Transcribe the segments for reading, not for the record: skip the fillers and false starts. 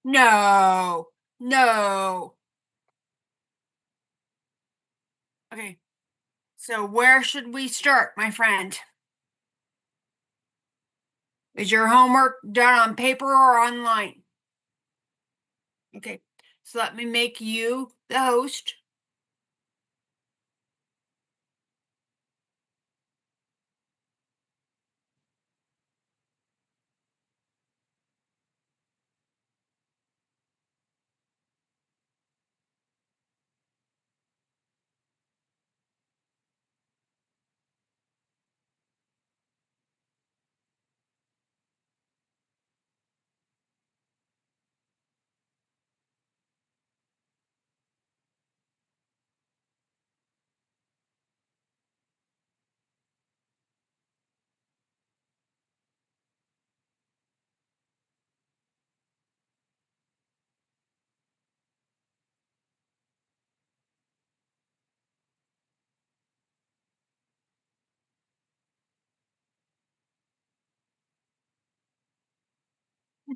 No. No. Okay. So where should we start, my friend? Is your homework done on paper or online? Okay. So let me make you the host.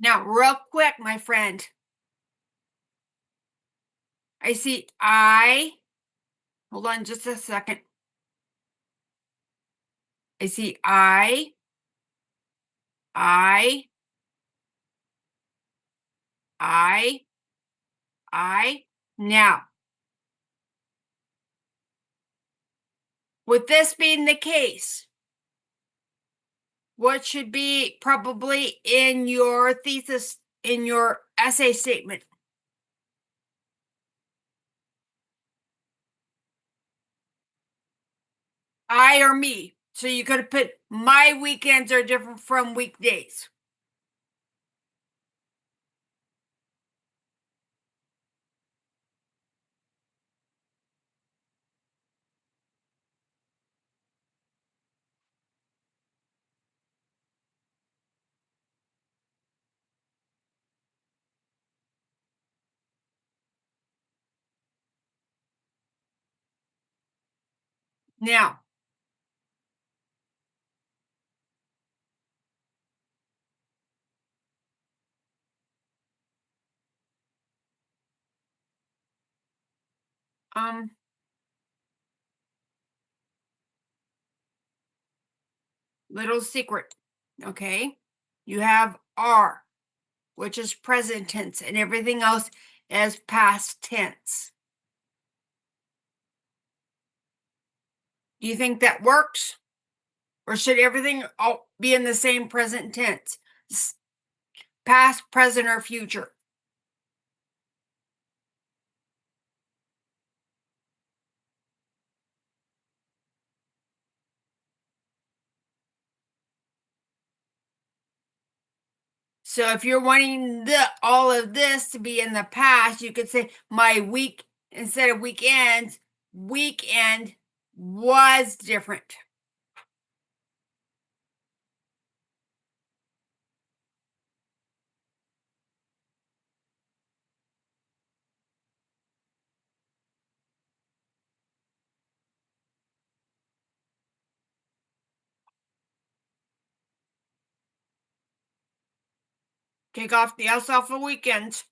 Now, real quick, my friend. I see hold on just a second. I see I, I, I. Now, with this being the case, what should be probably in your thesis, in your essay statement? I or me. So you could have put my weekends are different from weekdays. Now, um, little secret. Okay. You have are, which is present tense, and everything else is past tense. Do you think that works? Or should everything all be in the same present tense? Past, present, or future? So if you're wanting all of this to be in the past, you could say my week instead of weekends, weekend was different. Take off the S off of weekends.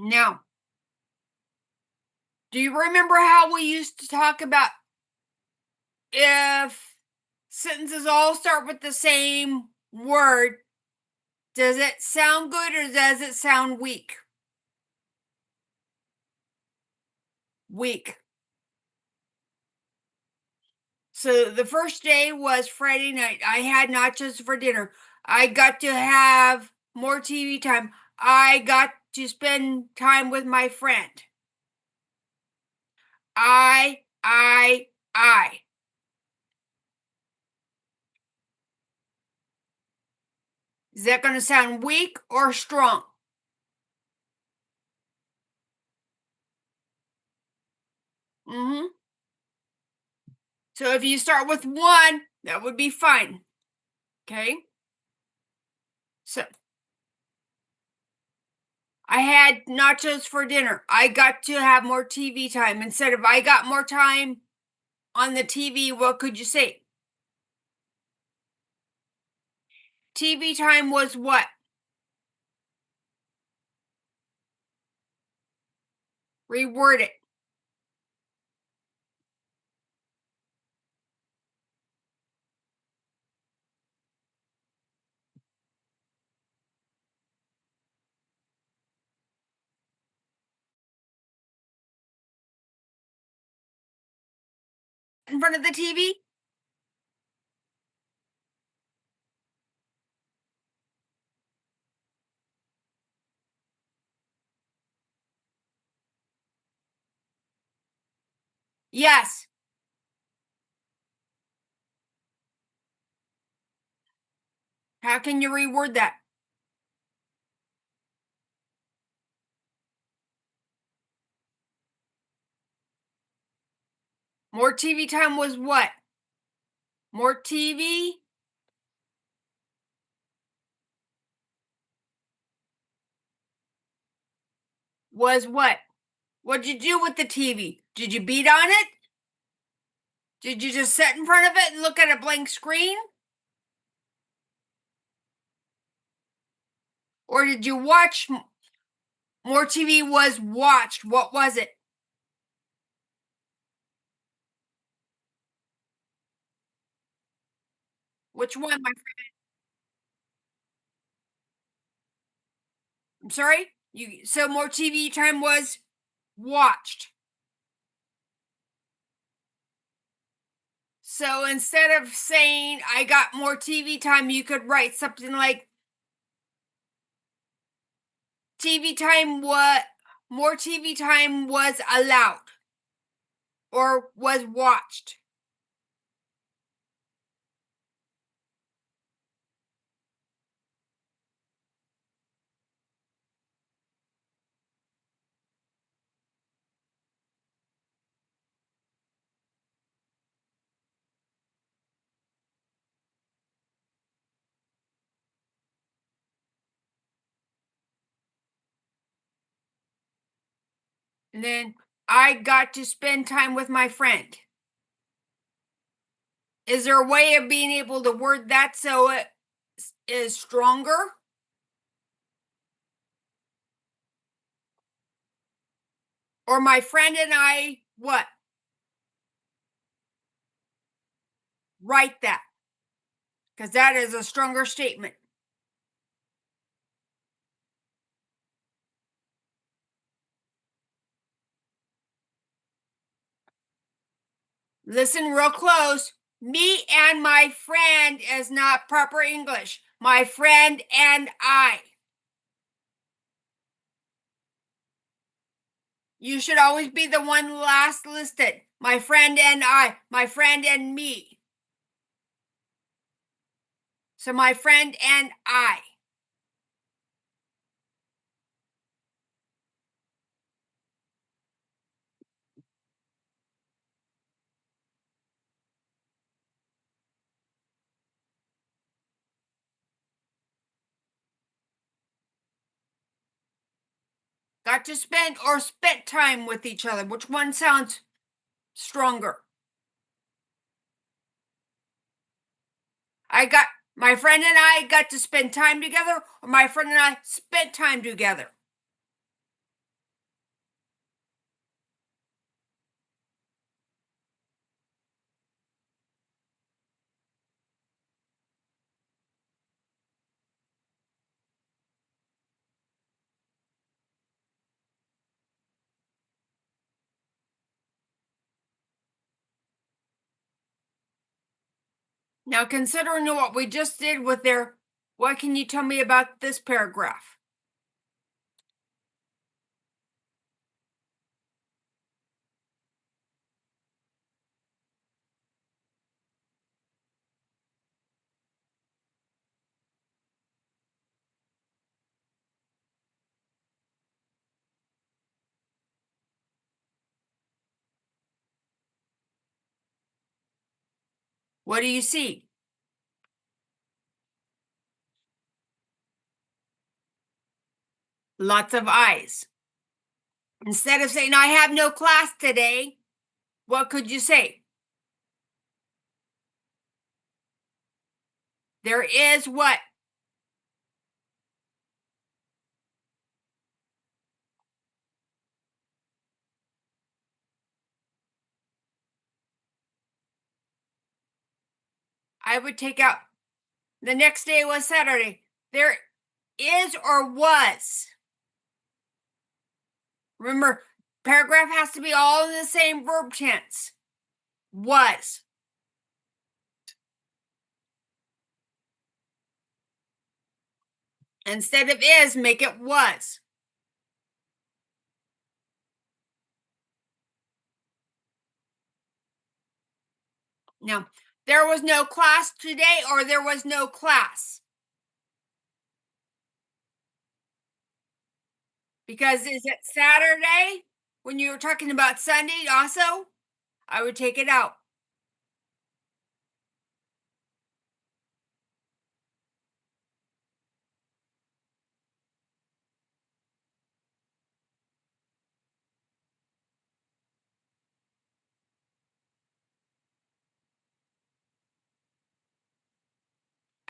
Now, do you remember how we used to talk about if sentences all start with the same word, does it sound good or does it sound weak? Weak. So the first day was Friday night. I had nachos for dinner. I got to have more TV time. I got to spend time with my friend. I. Is that going to sound weak or strong? Mm-hmm. So if you start with one, that would be fine. Okay. So I had nachos for dinner. I got to have more TV time. Instead of I got more time on the TV, what could you say? TV time was what? Reword it. In front of the TV? Yes. How can you reword that? More TV time was what? More TV was what? What'd you do with the TV? Did you beat on it? Did you just sit in front of it and look at a blank screen? Or did you watch more TV was watched? What was it? Which one, my friend? I'm sorry? You so more TV time was watched. So instead of saying I got more TV time, you could write something like TV time what more TV time was allowed or was watched. And then I got to spend time with my friend. Is there a way of being able to word that so it is stronger? Or my friend and I, what? Write that because that is a stronger statement. Listen real close. Me and my friend is not proper English. My friend and I. You should always be the one last listed. My friend and I. My friend and me. So my friend and I. Got to spend or spent time with each other. Which one sounds stronger? I got my friend and I got to spend time together, or my friend and I spent time together. Now, considering what we just did with their, what can you tell me about this paragraph? What do you see? Lots of I's. Instead of saying, I have no class today, what could you say? There is what? I would take out the next day was Saturday. There is or was. Remember, paragraph has to be all in the same verb tense. Was. Instead of is, make it was. Now, there was no class today or there was no class. Because is it Saturday when you were talking about Sunday also? I would take it out.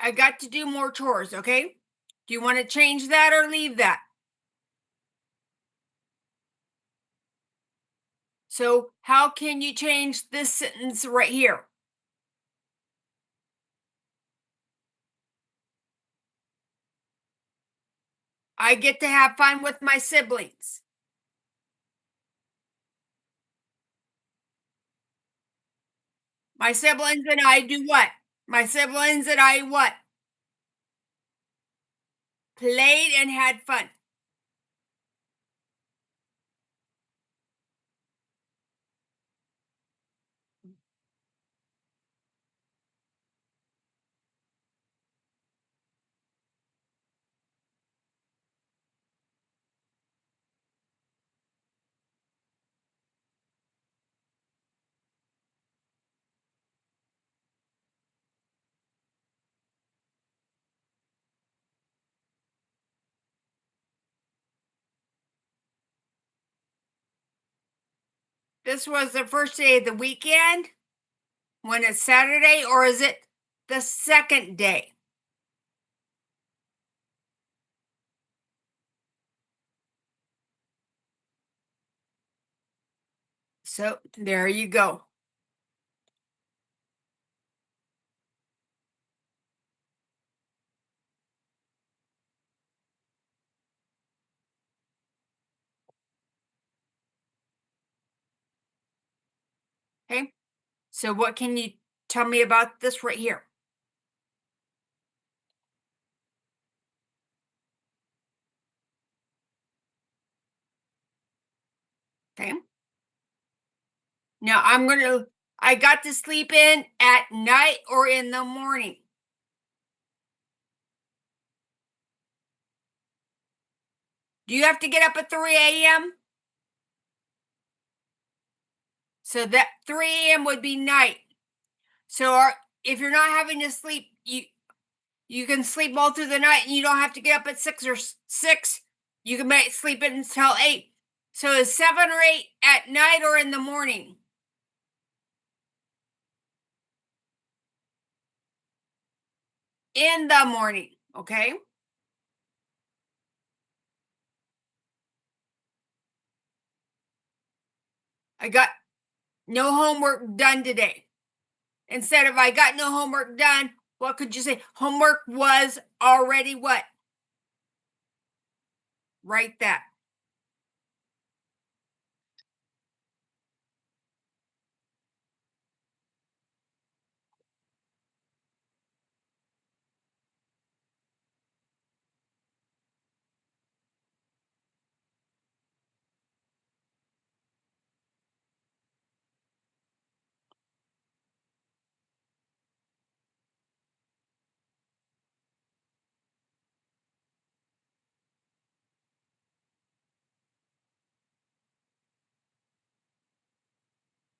I got to do more chores, okay? Do you want to change that or leave that? So, how can you change this sentence right here? I get to have fun with my siblings. My siblings and I do what? My siblings and I what? Played and had fun. This was the first day of the weekend when it's Saturday, or is it the second day? So, there you go. Okay. So, what can you tell me about this right here? Okay. Now, I got to sleep in at night or in the morning. Do you have to get up at 3 a.m.? So that 3 a.m. would be night. So if you're not having to sleep, you can sleep all through the night and you don't have to get up at 6 or 6. You can sleep in until 8. So is 7 or 8 at night or in the morning? In the morning, okay? I got no homework done today. Instead of I got no homework done, what could you say? Homework was already what? Write that.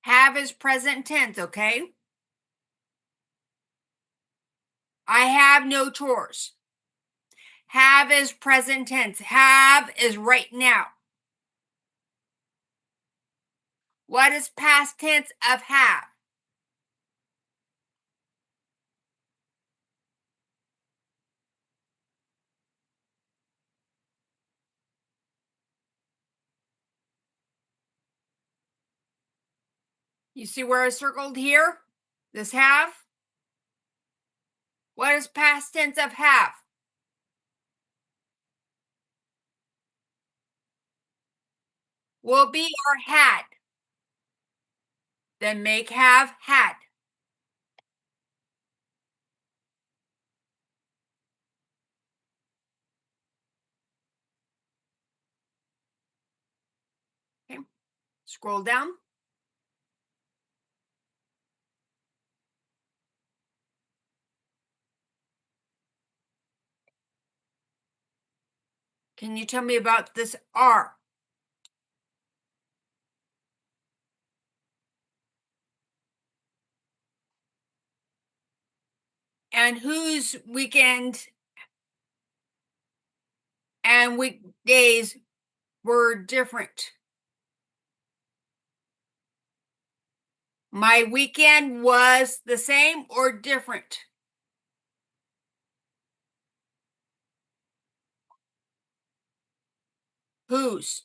Have is present tense, okay? I have no chores. Have is present tense. Have is right now. What is past tense of have? You see where I circled here? This have? What is past tense of have? Will be or had. Then make have had. Okay. Scroll down. Can you tell me about this are? And whose weekend and weekdays were different? My weekend was the same or different? Whose?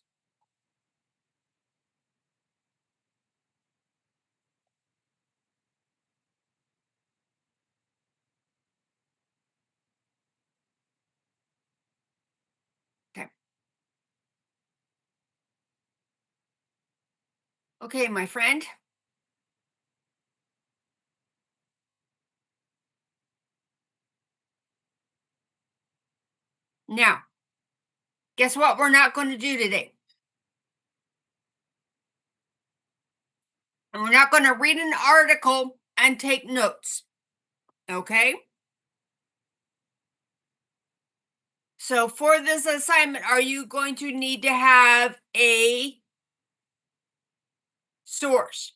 Okay. Okay, my friend. Now, guess what we're not going to do today? And we're not going to read an article and take notes. Okay? So, for this assignment, are you going to need to have a source?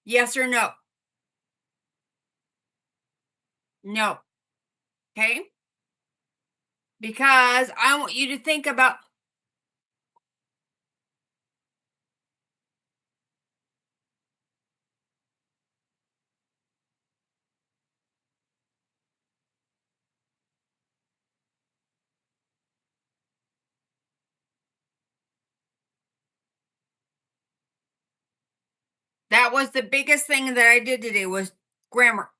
Yes or no? No. Okay? Because I want you to think about that was the biggest thing that I did today was grammar.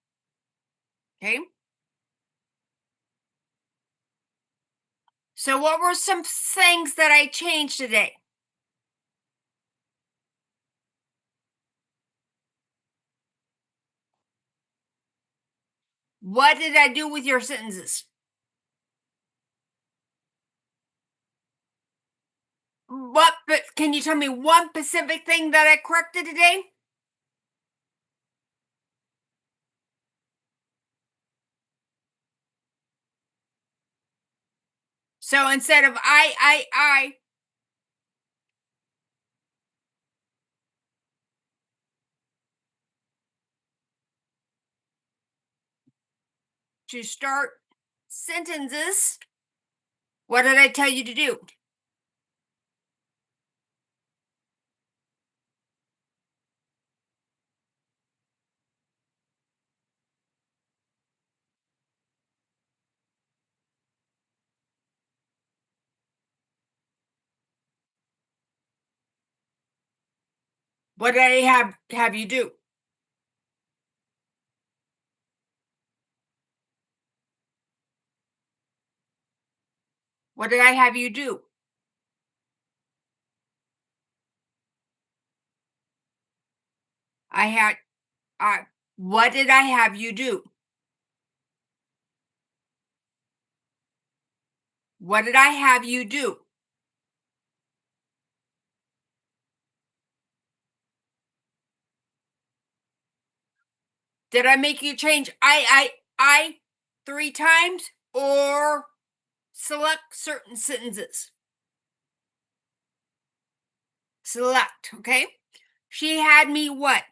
Okay? So, what were some things that I changed today? What did I do with your sentences? What, but can you tell me one specific thing that I corrected today? So instead of I, to start sentences, what did I tell you to do? What did I have you do? What did I have you do? I had I what did I have you do? What did I have you do? Did I make you change I 3 times or select certain sentences? Select, okay? She had me what?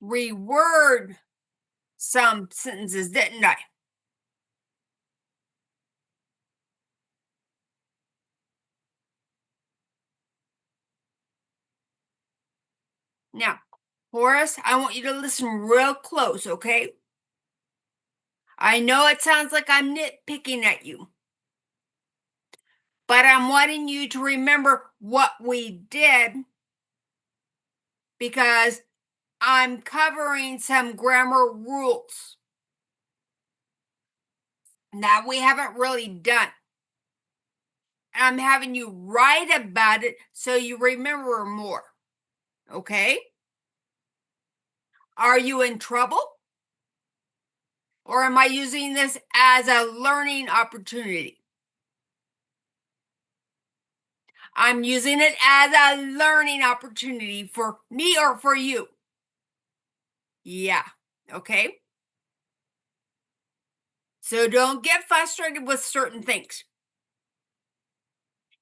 Reword some sentences, didn't I? Now, Horace, I want you to listen real close, okay? I know it sounds like I'm nitpicking at you, but I'm wanting you to remember what we did because I'm covering some grammar rules that we haven't really done. And I'm having you write about it so you remember more. Okay? Are you in trouble? Or am I using this as a learning opportunity? I'm using it as a learning opportunity for me or for you. Yeah. Okay. So don't get frustrated with certain things.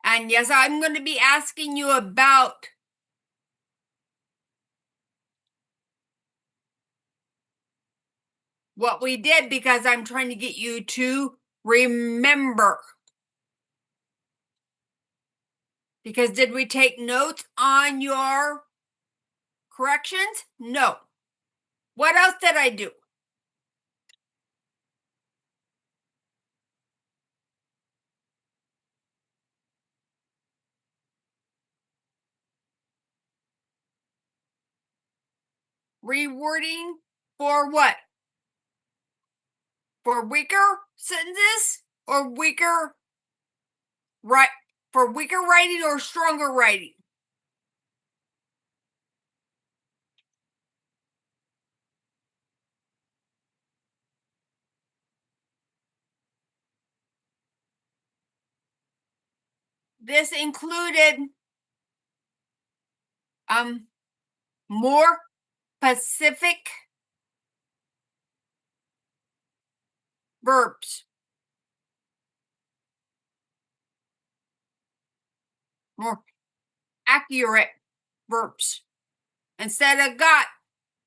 And yes, I'm going to be asking you about what we did because I'm trying to get you to remember. Because did we take notes on your corrections? No. What else did I do? Rewording for what? For weaker sentences or weaker right for weaker writing or stronger writing? This included um more specific verbs, more accurate verbs. Instead of got,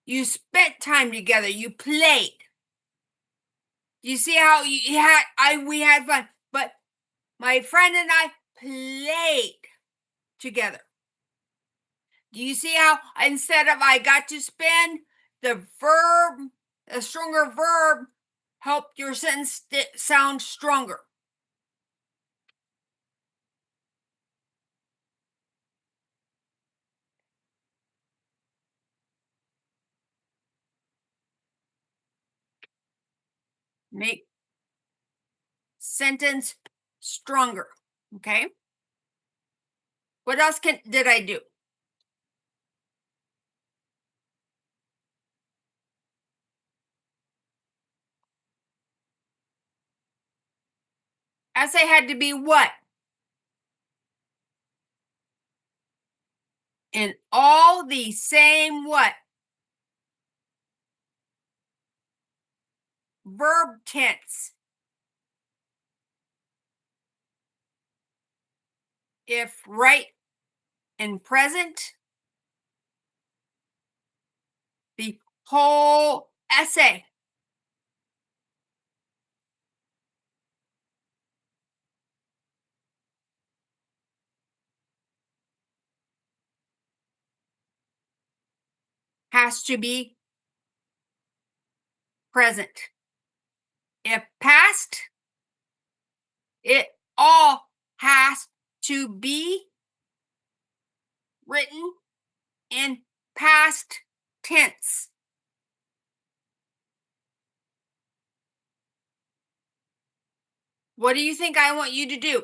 you spent time together, you played. You see how you had I we had fun, but my friend and I played together. Do you see how instead of I got to spend, the verb, a stronger verb helped your sentence sound stronger? Make sentence stronger. Okay. What else did I do? Essay had to be what? In all the same what? Verb tense. If right and present, the whole essay has to be present. If past, it all has to be written in past tense. What do you think I want you to do?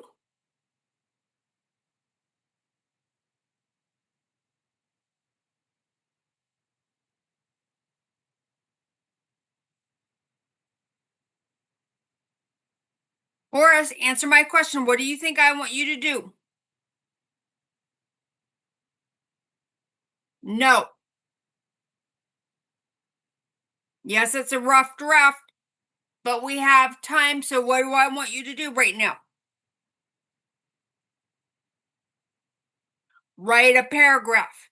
Horace, answer my question. What do you think I want you to do? No. Yes, it's a rough draft, but we have time. So, what do I want you to do right now? Write a paragraph.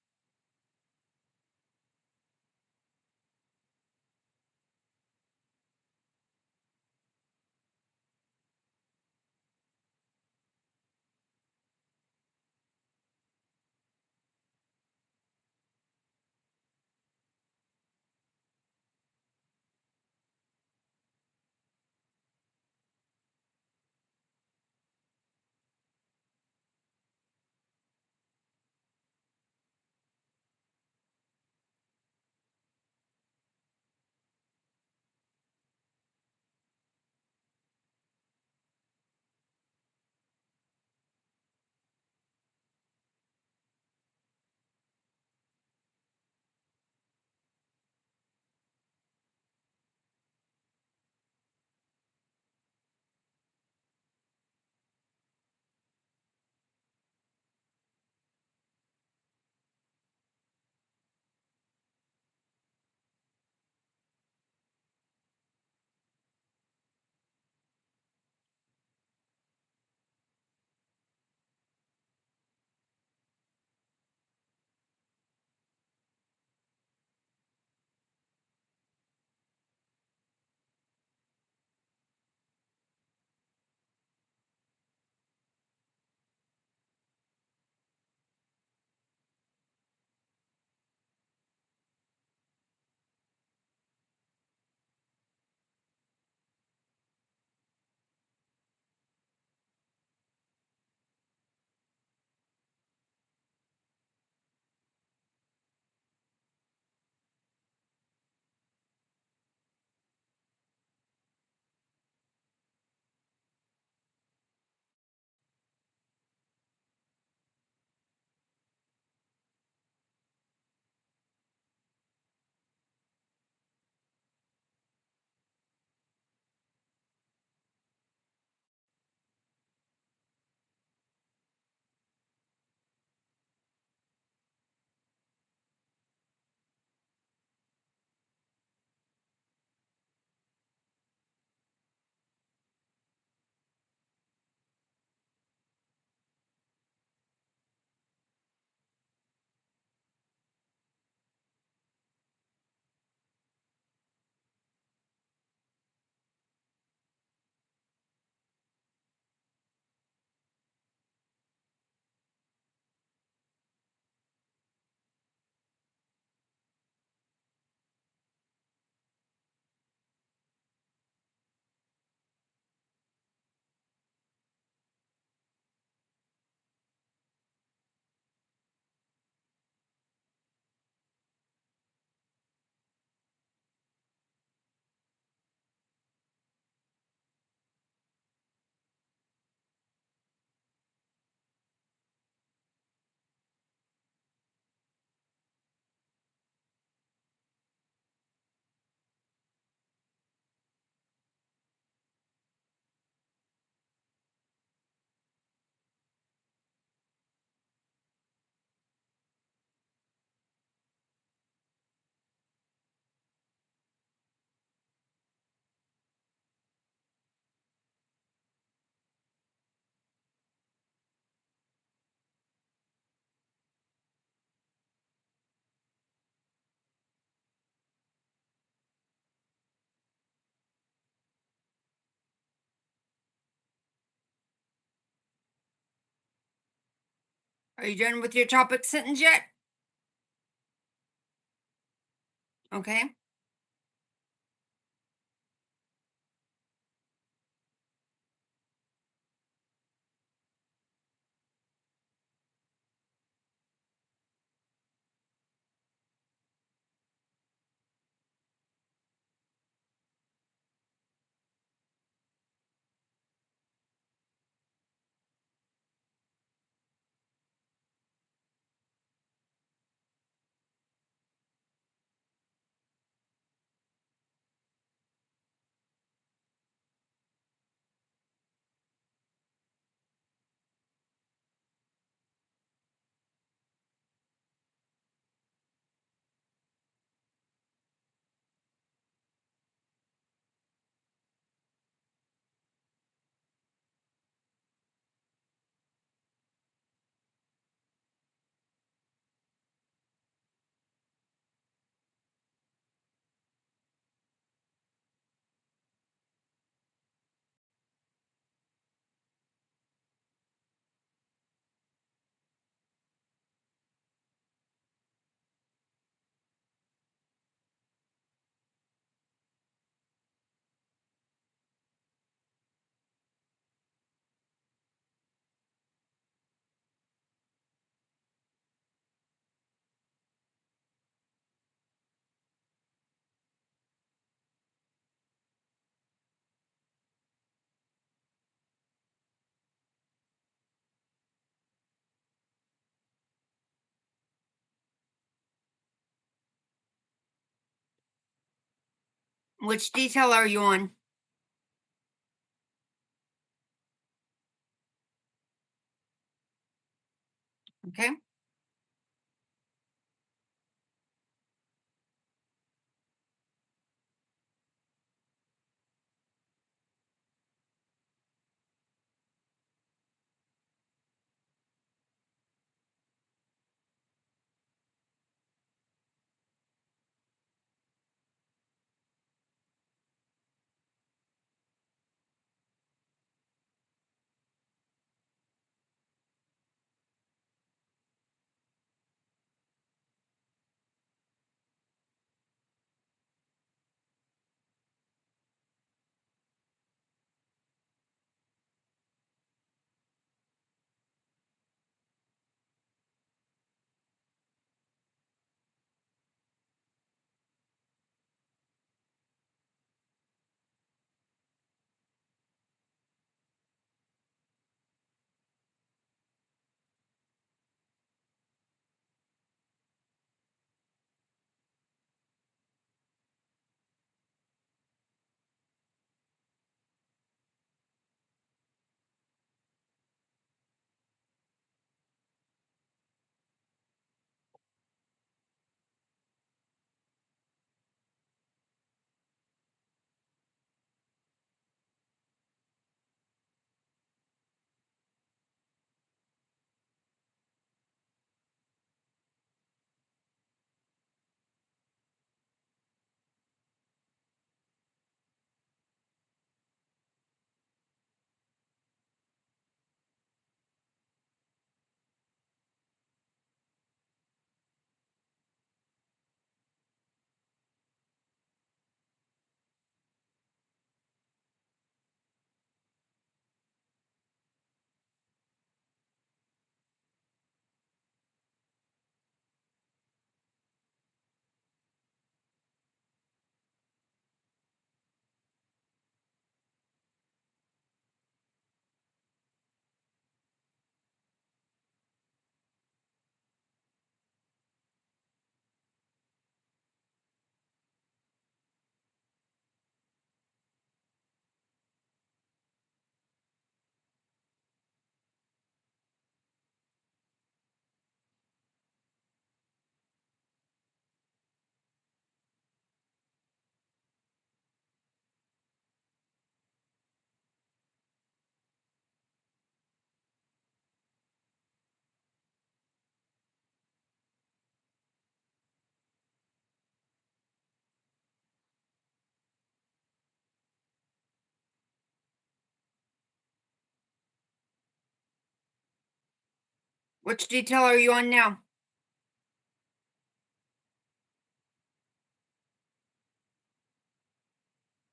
Are you done with your topic sentence yet? Okay. Which detail are you on? Okay. Which detail are you on now?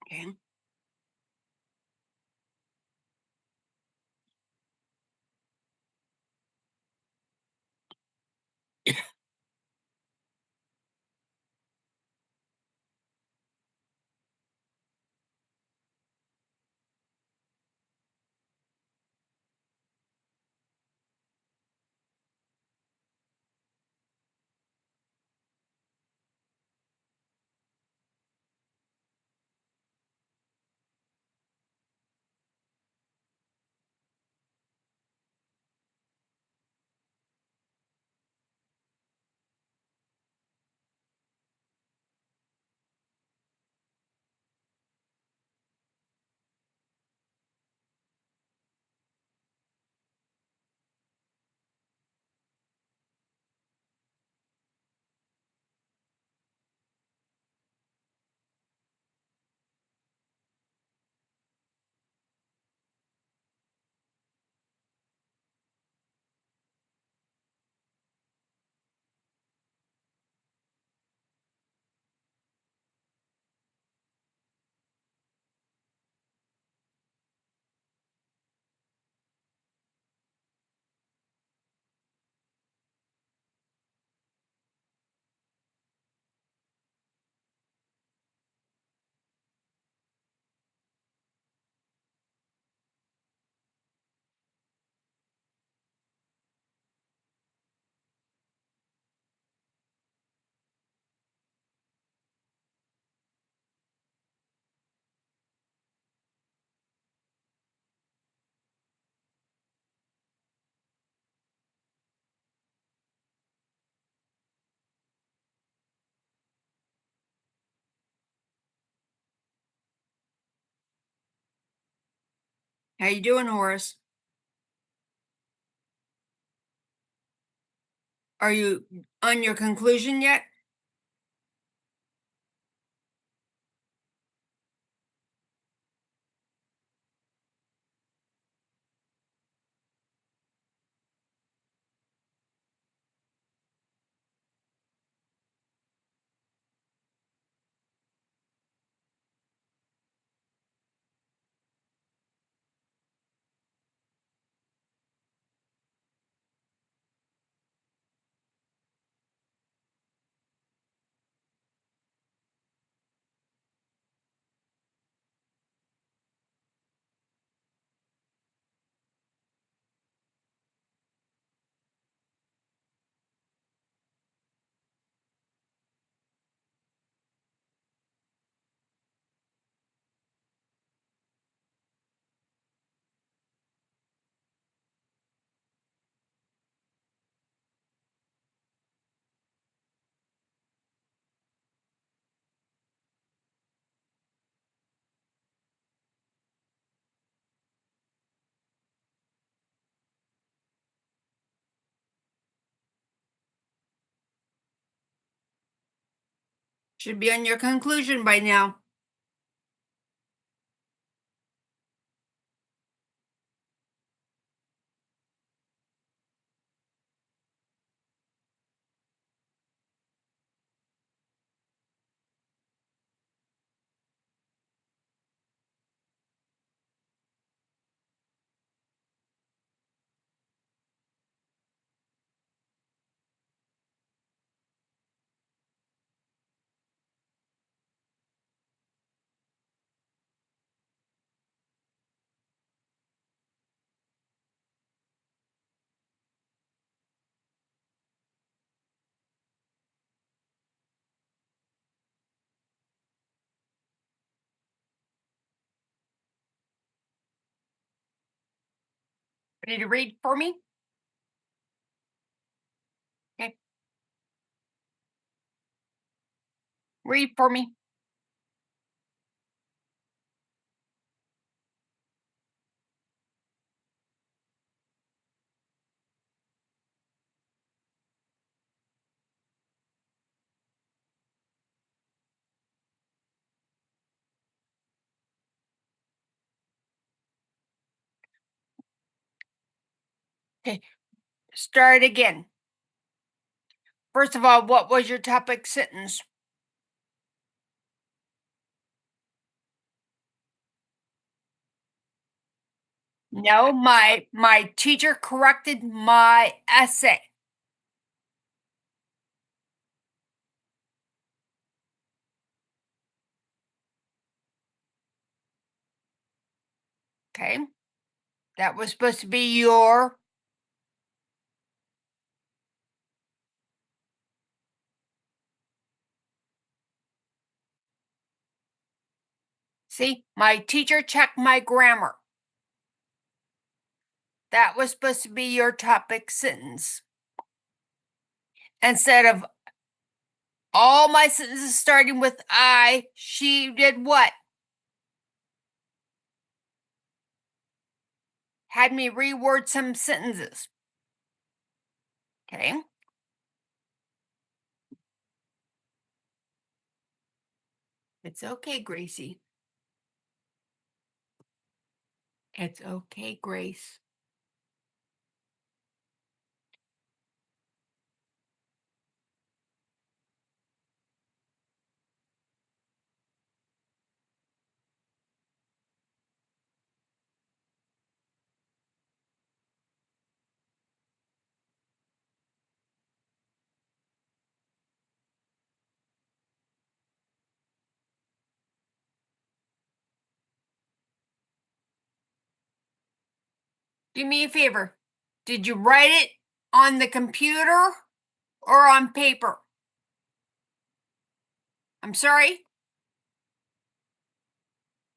Okay. How you doing, Horace? Are you on your conclusion yet? Should be on your conclusion by now. Ready to read for me? Okay. Read for me. Okay. Start again. First of all, what was your topic sentence? No, my teacher corrected my essay. Okay. That was supposed to be your see, my teacher checked my grammar. That was supposed to be your topic sentence. Instead of all my sentences starting with I, she did what? Had me reword some sentences. Okay. It's okay, Gracie. It's okay, Grace. Do me a favor. Did you write it on the computer or on paper? I'm sorry.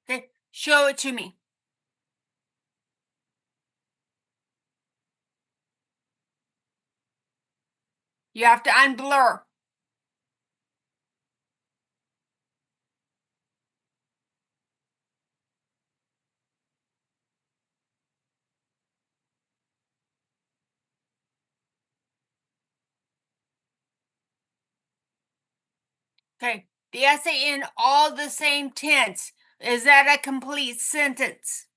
Okay. Show it to me. You have to unblur. Okay. The essay in all the same tense. Is that a complete sentence?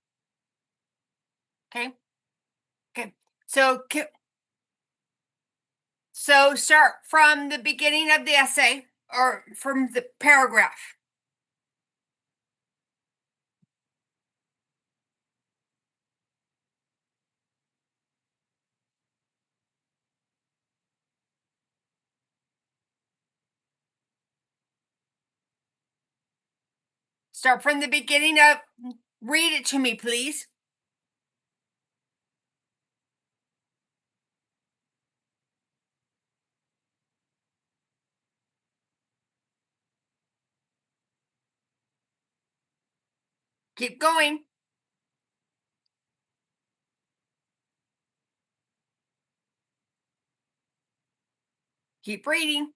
Okay. Okay. So start from the beginning of the essay or from the paragraph. Start from the beginning of read it to me, please. Keep going. Keep reading.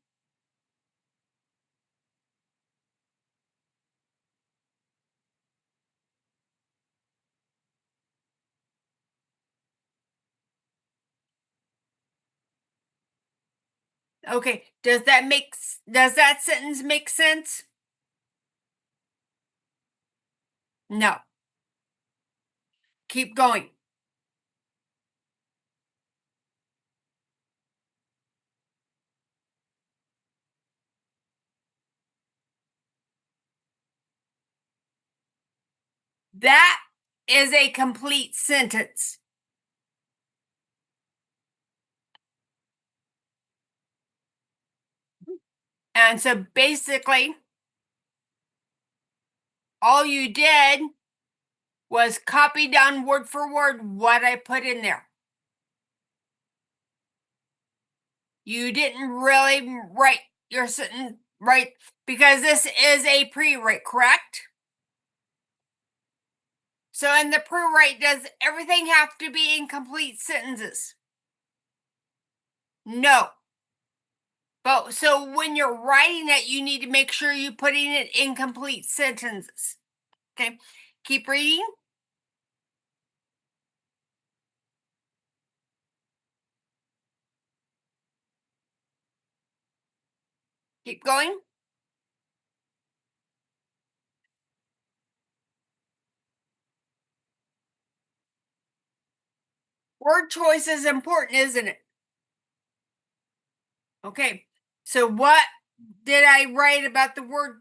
Okay. Does that sentence make sense? No. Keep going. That is a complete sentence. And so basically, all you did was copy down word for word what I put in there. You didn't really write your sentence right because this is a pre-write, correct? So in the pre-write, does everything have to be in complete sentences? No. But so when you're writing it, you need to make sure you're putting it in complete sentences. Okay. Keep reading. Keep going. Word choice is important, isn't it? Okay. So what did I write about the word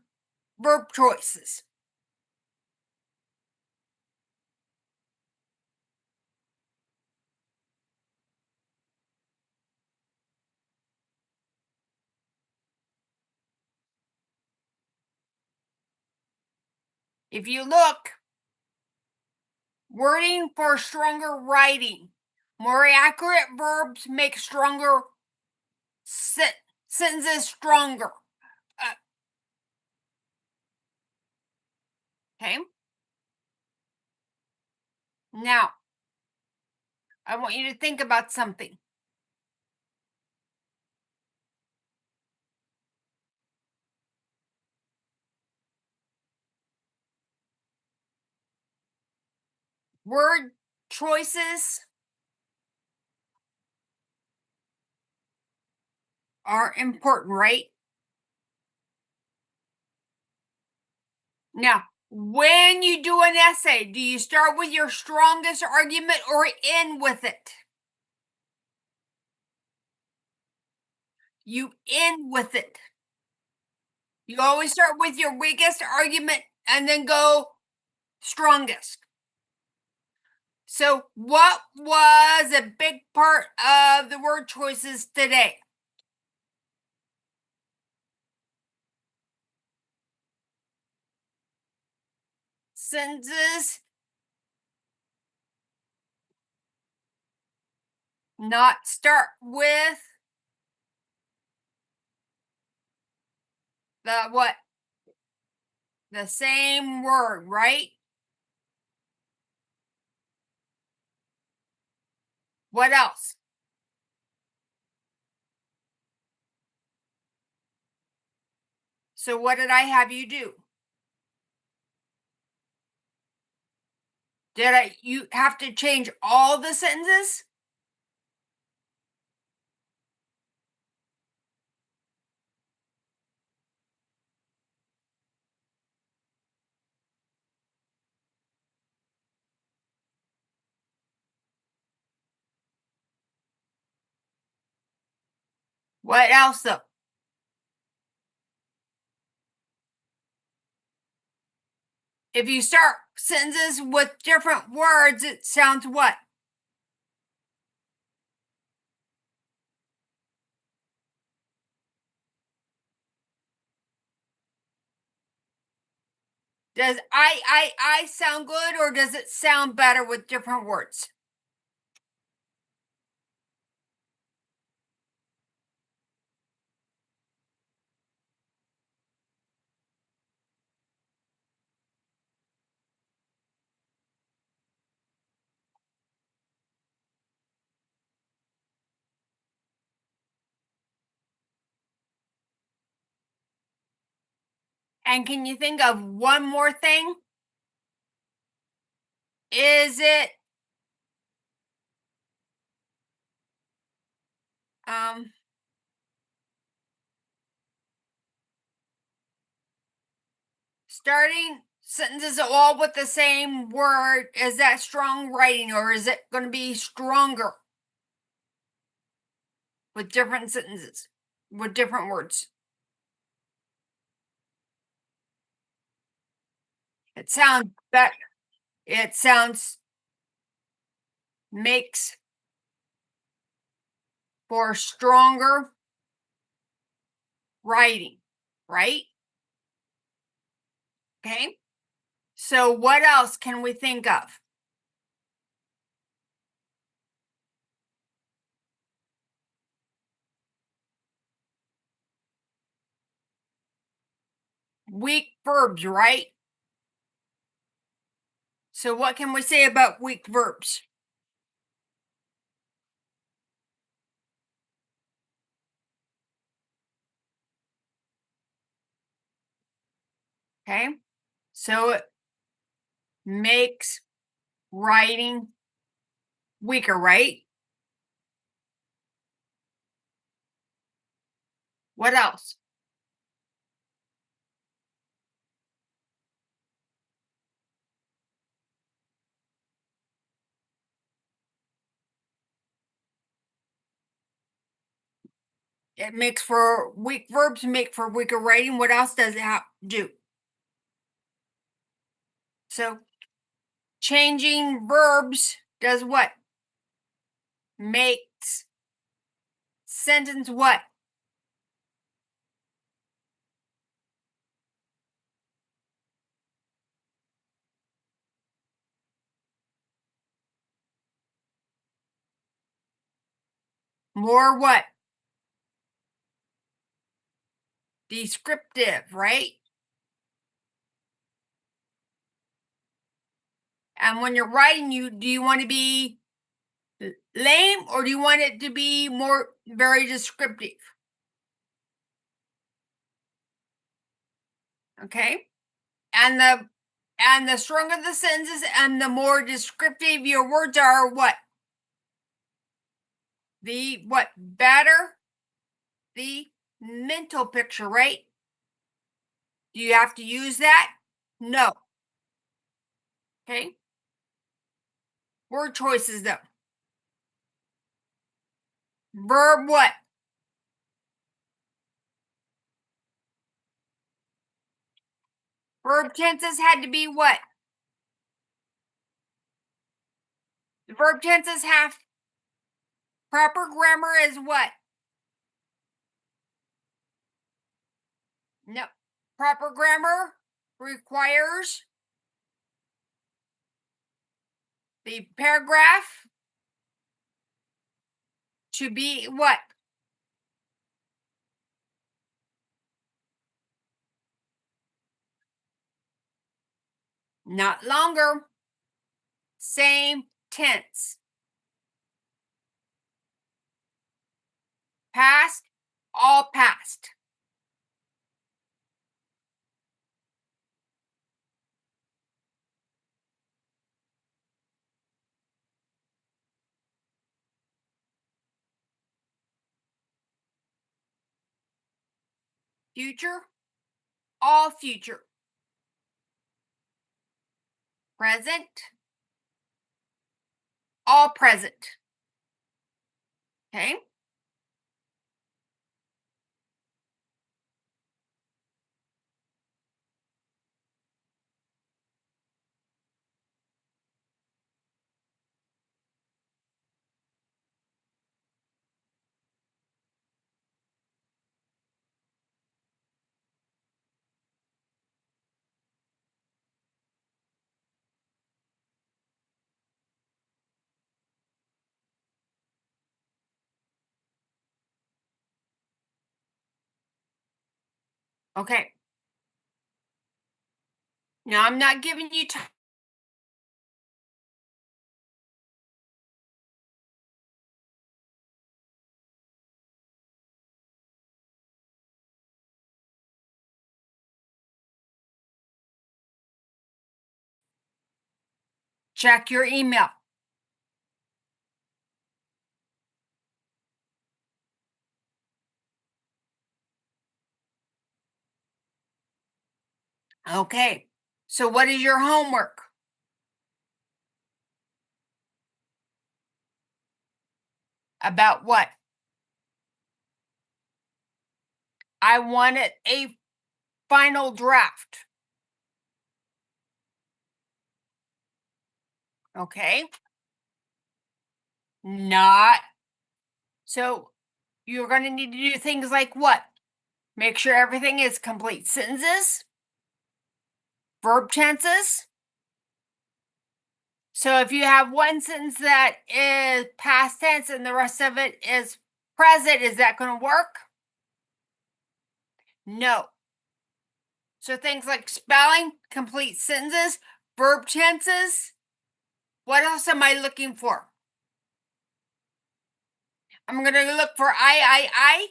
verb choices? If you look, wording for stronger writing. More accurate verbs make stronger sentences stronger. Uh, okay. Now, I want you to think about something. Word choices are important, right? Now, when you do an essay, do you start with your strongest argument or end with it? You end with it. You always start with your weakest argument and then go strongest. So, what was a big part of the word choices today? Sentences not start with the what? The same word, right? What else? So, what did I have you do? Did you have to change all the sentences? What else though? If you start sentences with different words, it sounds what? Does I sound good or does it sound better with different words? And can you think of one more thing? Is it um starting sentences all with the same word? Is that strong writing or is it going to be stronger with different sentences, with different words? It sounds better. It sounds makes for stronger writing, right? Okay. So what else can we think of? Weak verbs, right? So what can we say about weak verbs? Okay. So it makes writing weaker, right? What else? It makes for weak verbs, make for weaker writing. What else does it do? So changing verbs does what? Makes sentence what? More what? Descriptive, right? And when you're writing, do you want to be lame or do you want it to be more very descriptive? Okay. And the stronger the sentences and the more descriptive your words are, what? The what? Better the mental picture, right? Do you have to use that? No. Okay. Word choices though. Verb what? Verb tenses had to be what? The verb tenses have proper grammar is what? No. Proper grammar requires the paragraph to be what? Not longer. Same tense. Past, all past. Future, all future. Present, all present. Okay. Okay. Now I'm not giving you time. Check your email. Okay. So what is your homework? About what? I wanted a final draft. Okay. Not. So you're going to need to do things like what? Make sure everything is complete sentences, verb tenses. So if you have one sentence that is past tense and the rest of it is present, is that going to work? No. So things like spelling, complete sentences, verb tenses. What else am I looking for? I'm going to look for I.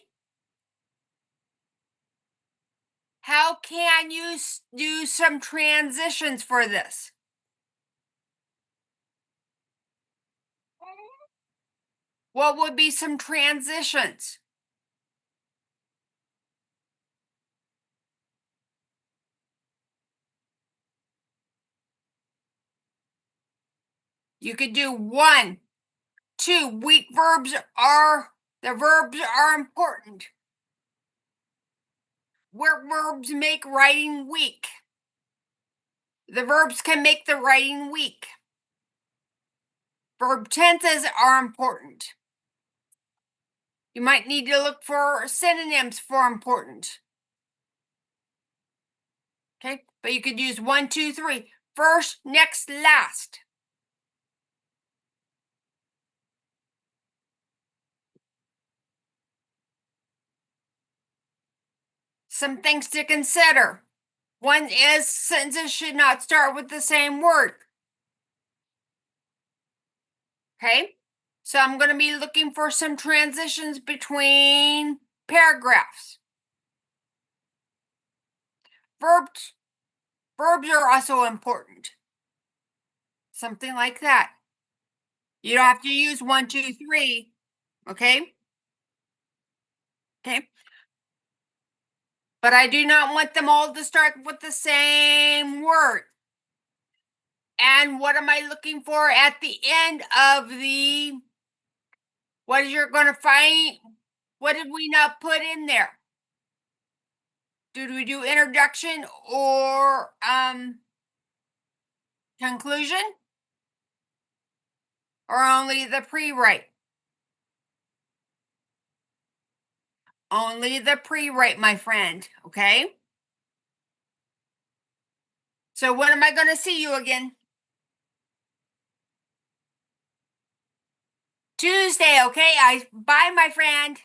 How can you do some transitions for this? What would be some transitions? You could do one, two. Weak verbs are, the verbs are important. where verbs make writing weak. The verbs can make the writing weak. Verb tenses are important. You might need to look for synonyms for important. Okay, but you could use 1, 2, 3. First, next, last. Some things to consider. One is sentences should not start with the same word. Okay, so I'm going to be looking for some transitions between paragraphs. Verbs are also important. Something like that. You don't have to use 1, 2, 3. Okay. Okay. But I do not want them all to start with the same word. And what am I looking for at the end of the, what you're going to find? What did we not put in there? Did we do introduction or conclusion? Or only the pre-write? Only the pre-write, my friend, okay? So when am I going to see you again? Tuesday, okay? Bye, my friend.